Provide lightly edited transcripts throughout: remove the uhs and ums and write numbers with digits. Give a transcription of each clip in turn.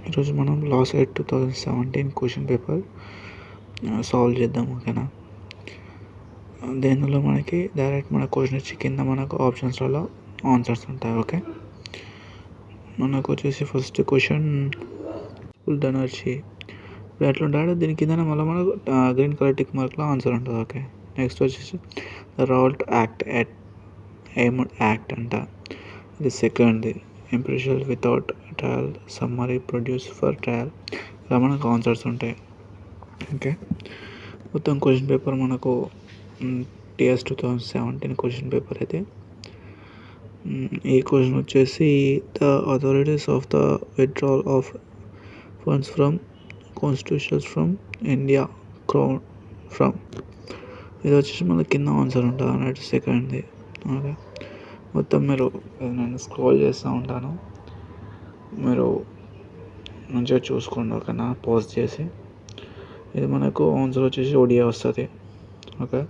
ఈరోజు మనం last 2017 question paper solve చేద్దాం. ఓకేనా? దేనిలో మనకి డైరెక్ట్ మన క్వశ్చన్ ఇచ్చి కింద మనకు ఆప్షన్స్లలో ఆన్సర్స్ ఉంటాయి. ఓకే, మనకు వచ్చేసి ఫస్ట్ క్వశ్చన్ ఫుల్ డన్ వచ్చి ఇప్పుడు ఎట్లా ఉంటాడు, దీని కింద మళ్ళీ మనకు గ్రీన్ కలర్ టిక్ మార్క్లో ఆన్సర్ ఉంటుంది. ఓకే, నెక్స్ట్ వచ్చేసి Rowlatt act at aimed act అంట. ఇది సెకండ్ది impression without trial summary produce for trial. ఇలా మనకు ఆన్సర్స్ ఉంటాయి. ఓకే, మొత్తం క్వశ్చన్ పేపర్ మనకు టీఎస్ 2017 క్వశ్చన్ పేపర్ అయితే ఈ క్వశ్చన్ వచ్చేసి the authorities of the withdrawal of funds from constitutions from India crown from. ఇది వచ్చేసి మన కింద ఆన్సర్ ఉంటుంది అన్నట్టు సెకండ్ది. ఓకే, మొత్తం మీరు నేను స్క్రోల్ చేస్తూ ఉంటాను, మీరు మంచిగా చూసుకోండి. ఓకేనా? పాజ్ చేసి ఇది మనకు ఆన్సర్ వచ్చేసి ఒడియా వస్తుంది. Okay,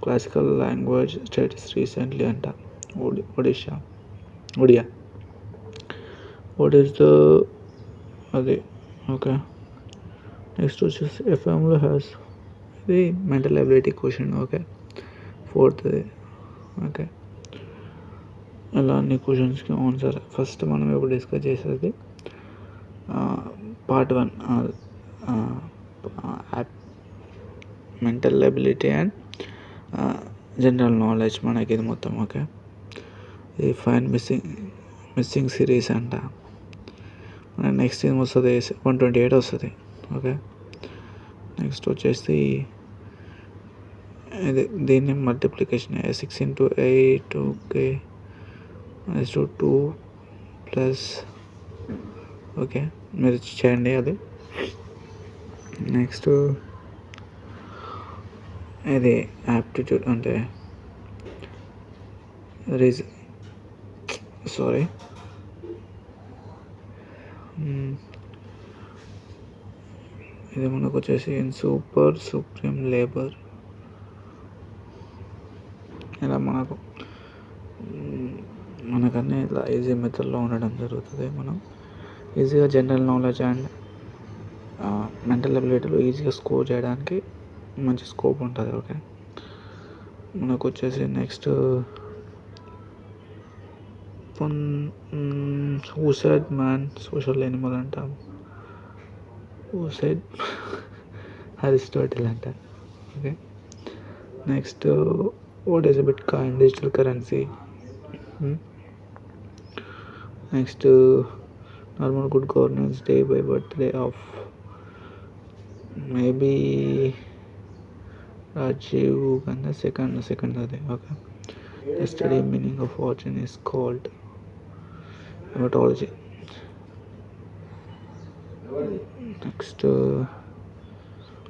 classical language studies recently అంట ఒడియా. వాట్ ఈస్ ద అది. ఓకే, నెక్స్ట్ వచ్చేసి ఎఫ్ఎంలో హ్యాస్ ఇది మెంటల్ ఎబిలిటీ క్వశ్చన్. ఓకే, ఫోర్త్ది. ఓకే, ఇలా అన్ని క్వశ్చన్స్కి ఆన్సర్. ఫస్ట్ మనం ఇప్పుడు డిస్కస్ చేసేది part 1 mental ability and general knowledge మనకి ఇది మొత్తం. ఓకే, ఇది ఫైన్ మిస్సింగ్ సిరీస్ అంట. నెక్స్ట్ ఏం వస్తుంది, 128 వస్తుంది. ఓకే, నెక్స్ట్ వచ్చేసి ఇది దీన్ని multiplication 6 into 8. Okay, next 2 plus. Okay, మీరు చేయండి అది. నెక్స్ట్ ఇది యాప్టిట్యూడ్ అంటే సారీ ఇది మనకు వచ్చేసి ఇన్ సూపర్ సుప్రీం లేబర్. ఇలా మనకన్నీ ఇట్లా ఈజీ మెథడ్లో ఉండడం జరుగుతుంది. మనం ఈజీగా జనరల్ నాలెడ్జ్ అండ్ మెంటల్ ఎబిలిటీలో ఈజీగా స్కోర్ చేయడానికి మంచి స్కోప్ ఉంటుంది. ఓకే, మనకు వచ్చేసి next who said man social animal అంటాం. హూ సెడ్ అరిస్టాటిల్ అంట. Okay, next what is bitcoin digital currency. Next normal good governance day by birthday of maybe Rajiv Gandhi second అదే. Okay, the study meaning of fortune is called haematology. Next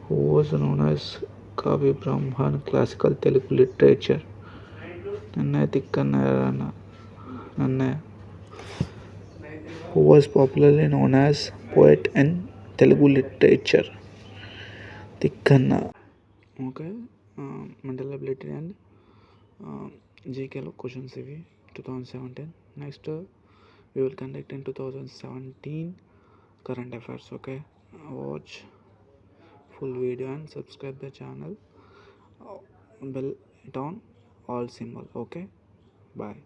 who was known as Kavya Brahman classical Telugu literature. Nannaya Nannaya who was popularly known as poet in Telugu literature. Tikkanna. Okay, mental ability and GKలో questions ఇవి 2017. నెక్స్ట్ we will conduct in 2017 current affairs. Okay, watch full video and subscribe the channel, bell it on all symbol. Okay, bye.